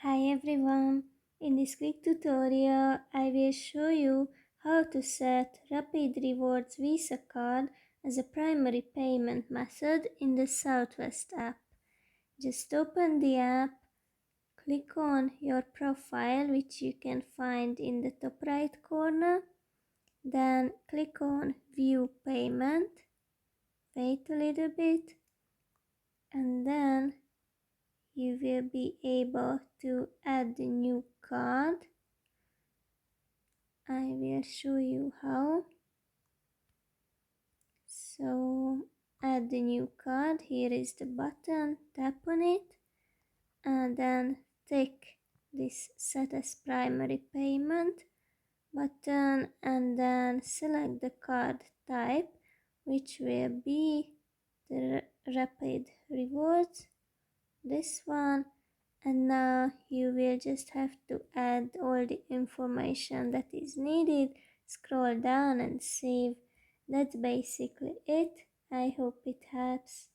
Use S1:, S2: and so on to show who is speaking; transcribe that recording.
S1: Hi everyone! In this quick tutorial, I will show you how to set Rapid Rewards Visa card as a primary payment method in the Southwest app. Just open the app, click on your profile, which you can find in the top right corner, then click on View Payment, wait a little bit, and then you will be able to add the new card. I will show you how. So add the new card. Here is the button. Tap on it and then tick this set as primary payment button and then select the card type, which will be the Rapid Rewards, this one. And now you will just have to add all the information that is needed, scroll down and save. That's basically it. I hope it helps.